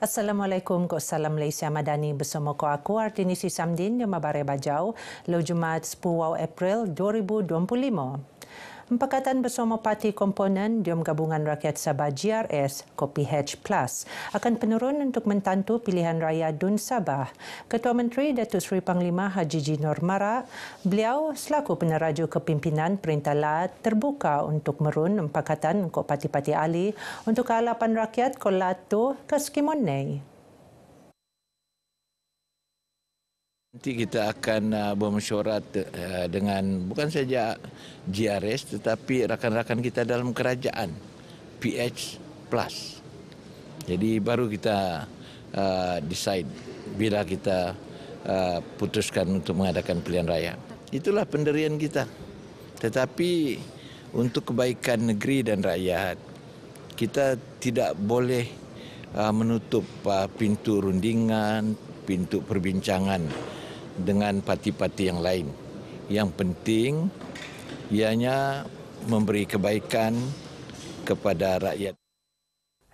Assalamualaikum ko salam Malaysia Madani bersama ko aku Artini Sisamdin di Mabare Bajau lo Jumaat 10 April 2025. Empakatan bersama parti komponen Diam Gabungan Rakyat Sabah GRS KPH Plus akan penurun untuk mentantu pilihan raya DUN Sabah. Ketua Menteri Datuk Seri Panglima Haji G. Nur Mara, beliau selaku peneraju kepimpinan Perintah LAT terbuka untuk merun empakatan ko parti-parti ahli untuk kehalapan rakyat ko LAT tu ke Skimonei. Nanti kita akan bermesyuarat dengan bukan saja GRS tetapi rakan-rakan kita dalam kerajaan PH Plus. Jadi baru kita decide bila kita putuskan untuk mengadakan pilihan raya. Itulah pendirian kita. Tetapi untuk kebaikan negeri dan rakyat kita tidak boleh menutup pintu rundingan, pintu perbincangan dengan parti-parti yang lain. Yang penting ianya memberi kebaikan kepada rakyat.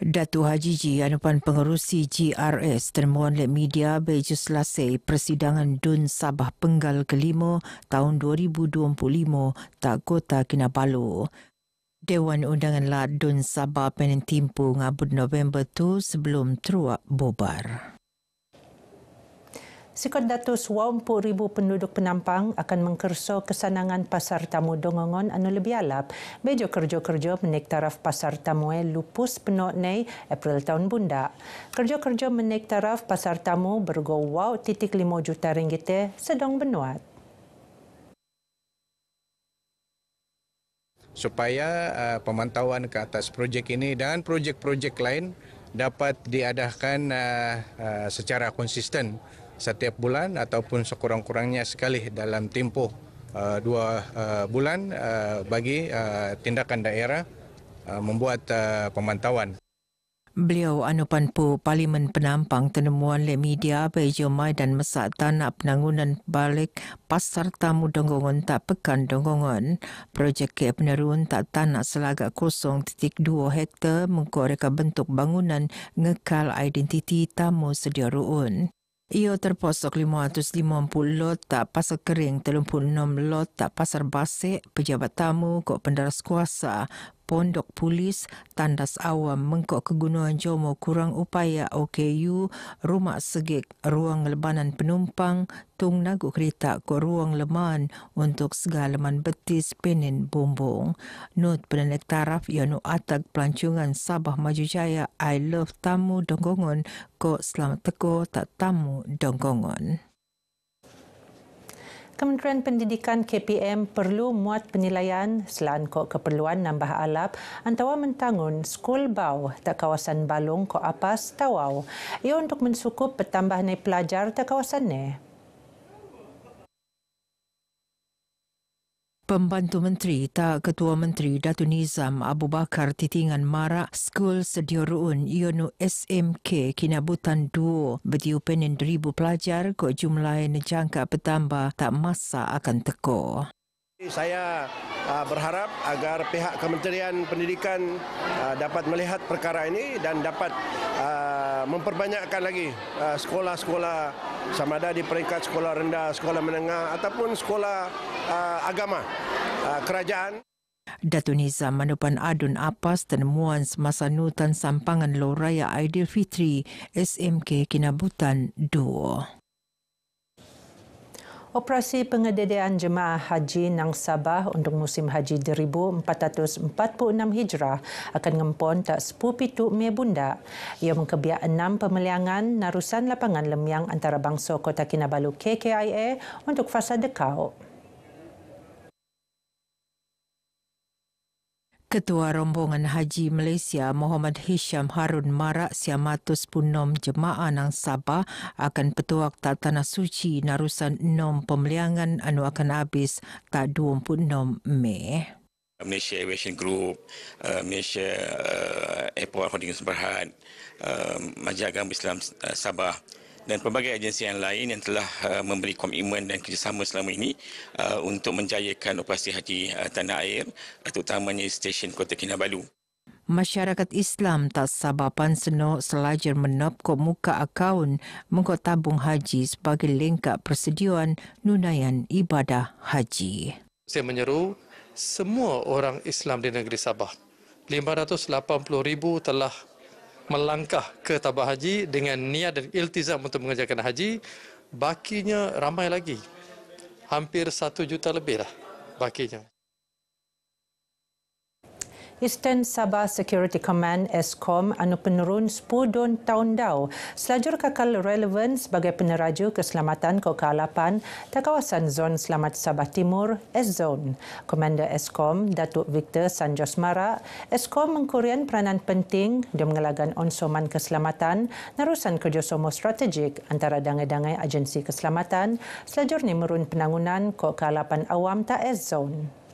Datuk Haji G. Anupan Pengerusi GRS termohon oleh media baju Selasih persidangan DUN Sabah Penggal ke-5 tahun 2025 tak Kota Kinabalu. Dewan Undangan LAT DUN Sabah Penin Timpu ngabut November tu sebelum teruak bubar. Sikot 240,000 penduduk penampang akan mengkerso kesanangan Pasar Tamu Dongongon anu lebih alap. Bejo kerja-kerja menaik taraf Pasar Tamu lupus penuh nei April tahun bunda. Kerja-kerja menaik taraf Pasar Tamu bergo wow 5 juta ringgit sedang benuat. Supaya pemantauan ke atas projek ini dan projek-projek lain dapat diadakan secara konsisten setiap bulan ataupun sekurang-kurangnya sekali dalam tempoh 2 bulan bagi tindakan daerah membuat pemantauan. Beliau Anupan Pu Parlimen Penampang tenemuan le media Bejomai dan Mesak Tanah Penangunan Balik Pasar Tamu Donggongon tak pekan Donggongon. Projek ke penerun tak tanah selagak 0.2 hektar mengkoreka bentuk bangunan ngekal identiti tamu sedia ruun. Ia terposok 550 lot tak pasar kering, 36 lot tak pasar basik, pejabat tamu, kok pendaras kuasa, pondok polis, tandas awam, mengkok kegunaan Jomo kurang upaya OKU, rumah segik, ruang lebanan penumpang, tung nagu kereta kok ruang leman untuk segalaman betis penin bumbung. Not penaik taraf ianu atag pelancongan Sabah Maju Jaya I Love Tamu Donggongon kok selamat teko tak tamu Donggongon. Kementerian Pendidikan KPM perlu muat penilaian selain kok keperluan nambah alap antawa mentangun skul bau tak kawasan Balong kok Apas Tawau. Ia untuk mensukup petambah nai pelajar tak kawasan ni. Pembantu Menteri tak Ketua Menteri Datuk Nizam Abu Bakar titingan marak skul sedia ruun ionu SMK Kinabutan 2 bertiu penin 1,000 pelajar kok jumlah nejangka bertambah tak masa akan teko. Saya berharap agar pihak Kementerian Pendidikan dapat melihat perkara ini dan dapat memperbanyakkan lagi sekolah-sekolah sama ada di peringkat sekolah rendah, sekolah menengah ataupun sekolah agama kerajaan. Datuk Nizam Manupan Adun Apas tenemuan semasa nutan sampangan Loraya Aidilfitri SMK Kinabutan 2. Operasi pengededean jemaah haji nang Sabah untuk musim haji 1446 Hijrah akan ngempon tak 10 Mei bunda. Ia mengkebiak 6 pemeliangan narusan lapangan lemiang antarabangsa Kota Kinabalu KKIA untuk fasa dekau. Ketua Rombongan Haji Malaysia Muhammad Hisham Harun marak siamatus punom jemaah nang Sabah akan petuak tak tanah suci narusan 6 pemeliangan anu akan habis tak 26 Mei. Malaysia Aviation Group, Malaysia Airport Holdings Berhad, Majlis Agama Islam Sabah dan pelbagai agensi yang lain yang telah memberi komitmen dan kerjasama selama ini untuk menjayakan operasi haji tanah air, terutamanya stesen Kota Kinabalu. Masyarakat Islam tak sabapan senok selajar menop ko muka akaun mengko tabung haji sebagai lengkap persediaan nunaian ibadah haji. Saya menyeru semua orang Islam di negeri Sabah. 580,000 telah melangkah ke tabah haji dengan niat dan iltizam untuk mengerjakan haji. Bakinya ramai lagi. Hampir 1 juta lebih lah bakinya. Eastern Sabah Security Command ESCOM anu penurun 10 tahun dau selajur kakal relevan sebagai peneraju keselamatan kealapan di kawasan Zon Selamat Sabah Timur (S-Zone). Komander ESCOM Datuk Victor Sanjos Mara, ESCOM mengkurian peranan penting di mengelagan onsoman keselamatan narusan kerjasama strategik antara dangai-dangai agensi keselamatan selajur ni merun penangunan kealapan awam ta S-Zone.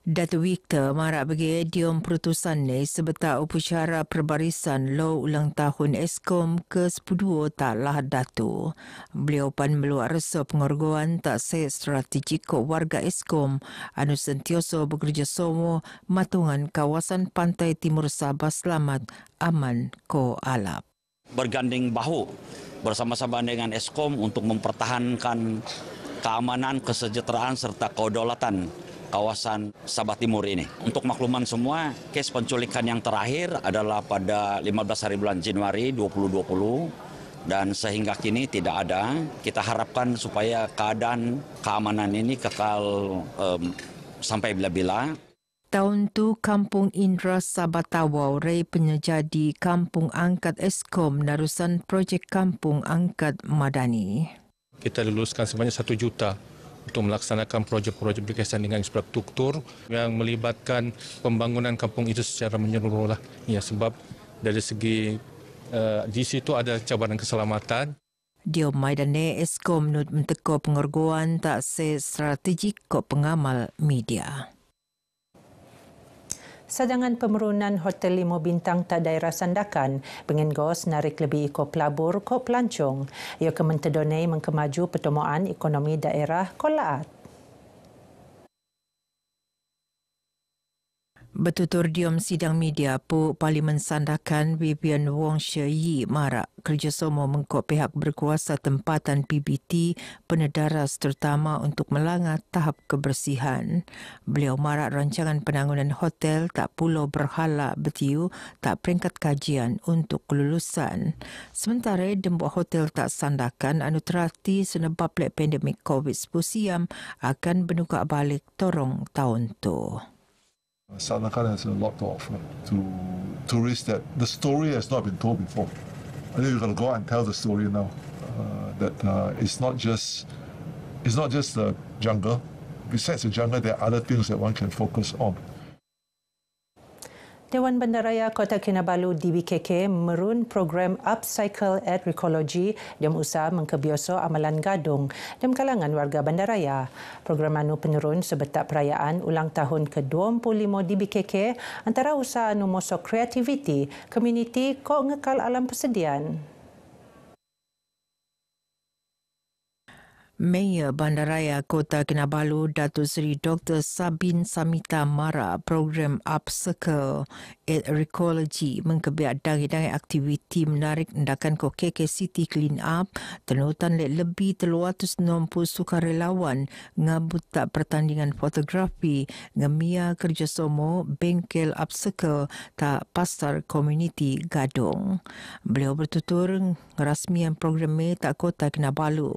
Datuk Victor marak bagi idiom perutusan ni sebetar upacara perbarisan Law Ulang Tahun ESCOM ke-12 tak lahad datu. Beliau pan meluak rasa pengorgoan tak set strategik ke warga ESCOM anu sentiasa bekerjasama matungan kawasan pantai timur Sabah selamat aman ko alap. Berganding bahu bersama-sama dengan ESCOM untuk mempertahankan keamanan, kesejahteraan serta kedaulatan kawasan Sabah Timur ini. Untuk makluman semua, kes penculikan yang terakhir adalah pada 15 hari bulan Januari 2020 dan sehingga kini tidak ada. Kita harapkan supaya keadaan keamanan ini kekal sampai bila-bila. Tahun tu Kampung Indra Sabah Tawau Ray penyejadi Kampung Angkat ESCOM narusan projek Kampung Angkat Madani. Kita luluskan sebanyak 1 juta untuk melaksanakan projek-projek berkaitan dengan infrastruktur yang melibatkan pembangunan kampung itu secara menyeluruh lah. Ya, sebab dari segi di situ ada cabaran keselamatan. Dia maidane ESCOM nut menteko pengorgoan tak se strategik ko pengamal media. Sadangan pemerunan Hotel 5 Bintang tak daerah Sandakan, pengengos narik lebih iko pelabur ko pelancong. Ia kementedonai mengkemaju pertemuan ekonomi daerah Kolaat. Bertutur diam sidang media Pu Parlimen Sandakan Vivian Wong Shyi marak kerjasama mengkok pihak berkuasa tempatan PBT penedaras terutama untuk melanggar tahap kebersihan. Beliau marak rancangan penangunan hotel tak pulau berhala betiu tak peringkat kajian untuk kelulusan. Sementara dembuat hotel tak Sandakan anu terhati senebab pandemik COVID-19 akan benukak balik torong tahun tu. Sandakan has a lot to offer to tourists that the story has not been told before. I think we're going to go out and tell the story now. That it's not just the jungle. Besides the jungle, there are other things that one can focus on. Dewan Bandaraya Kota Kinabalu DBKK merun program Upcycle Agroecology dan usaha mengkebiasa amalan gadung dalam kalangan warga bandaraya. Program anu penurun sebetak perayaan ulang tahun ke-25 DBKK antara usaha anu mosok kreativiti, komuniti kok ngekal alam persediaan. Mayor Bandaraya Kota Kinabalu Datuk Seri Dr. Sabin Samita Mara program Upcycle Agroecology mengkebiak dangai-dangai aktiviti menarik hendakan ko KK City Clean Up tenutan lebih 360 sukarelawan ngabut tak pertandingan fotografi ngemia kerjasama bengkel Upcycle tak pasar komuniti Gadong. Beliau bertutur ngerasmian program tak Kota Kinabalu.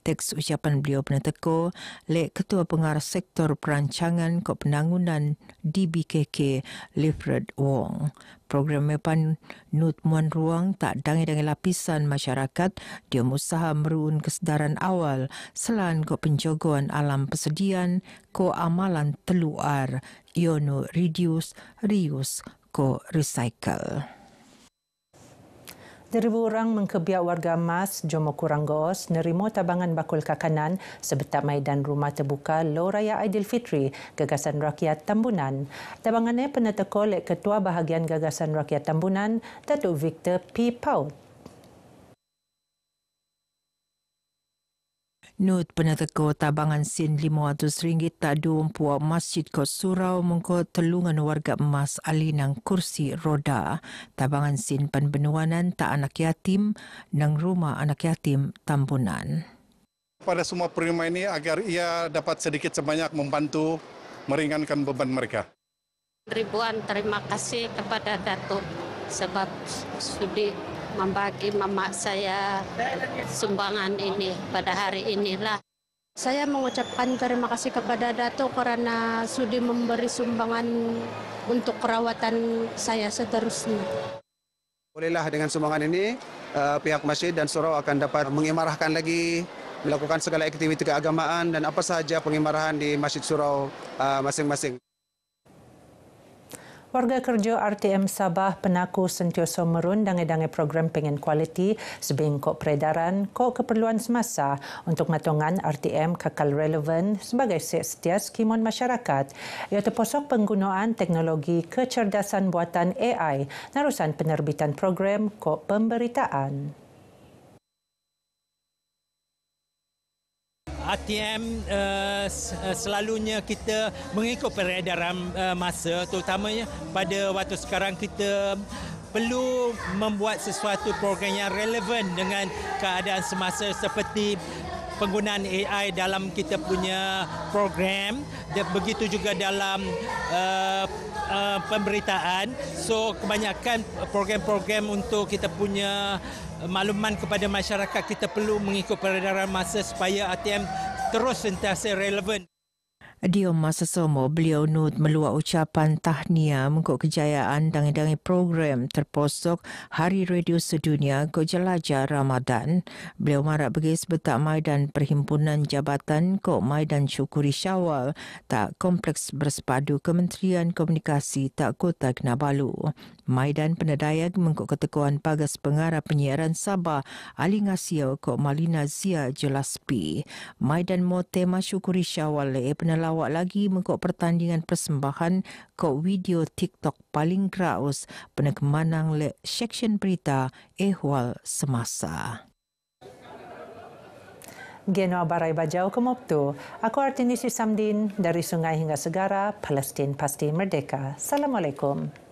Teks ucapan beliau peneteko lek Ketua Pengarah Sektor Perancangan Kop Penangunan DBKK Livred Wong. Program mepan nut muan ruang tak dangai-dangai lapisan masyarakat dia usaha merun kesedaran awal selain ko penjagaan alam persediaan ko amalan teluar iono reduce, reuse ko recycle. 1,000 orang mengkebiak warga Mas, Jomo Kuranggaos, nerimo tabangan bakul kakanan sebetak maidan rumah terbuka Lo Raya Aidilfitri, Gagasan Rakyat Tambunan. Tabangannya peneteko lek Ketua Bahagian Gagasan Rakyat Tambunan, Datuk Victor P. Paut. Nut penateko tabangan sin RM500 tak dumpua Masjid Kos Surau mengko telungan warga emas alinang kursi roda. Tabangan sin penbenuanan tak anak yatim nang rumah anak yatim Tambunan. Pada semua penerima ini agar ia dapat sedikit sebanyak membantu meringankan beban mereka. Ribuan terima kasih kepada Datuk sebab sudi membagi mama saya sumbangan ini pada hari inilah. Saya mengucapkan terima kasih kepada Datuk karena sudi memberi sumbangan untuk perawatan saya seterusnya. Bolehlah dengan sumbangan ini, pihak masjid dan surau akan dapat mengimarahkan lagi, melakukan segala aktiviti keagamaan dan apa sahaja pengimarahan di masjid surau masing-masing. Warga kerja RTM Sabah penaku sentiasa merun-dangai-dangai program pengen kualiti sebengkok peredaran kok keperluan semasa untuk matongan RTM kekal relevan sebagai setia skimon masyarakat. Ia terposok penggunaan teknologi kecerdasan buatan AI narusan penerbitan program kok pemberitaan. RTM selalunya kita mengikut peredaran masa, terutamanya pada waktu sekarang kita perlu membuat sesuatu program yang relevan dengan keadaan semasa seperti penggunaan AI dalam kita punya program dan begitu juga dalam pemberitaan. So kebanyakan program-program untuk kita punya makluman kepada masyarakat kita perlu mengikut peredaran masa supaya RTM terus sentiasa relevan. Di masa sama, beliau nut meluak ucapan tahniah mengikut kejayaan dangai-dangai program terposok Hari Radio Sedunia ke Jelajah Ramadan. Beliau marak bagi sebetak Maidan Perhimpunan Jabatan Kok Maidan Syukuri Syawal tak kompleks bersepadu Kementerian Komunikasi tak Kota Kinabalu. Maidan Penedayag mengikut ketekuan Pagas Pengarah Penyiaran Sabah Ali Ngasio Kok Malina Zia Jelaspi. Maidan Mo tema Syukuri Syawal penelawak lagi mengikut pertandingan persembahan kok video TikTok paling graus penekemanang le seksyen berita ehwal semasa. Geno Barai Bajau ke Moptu. Aku Artinisi Samdin dari Sungai hingga Segara, Palestin pasti merdeka. Assalamualaikum.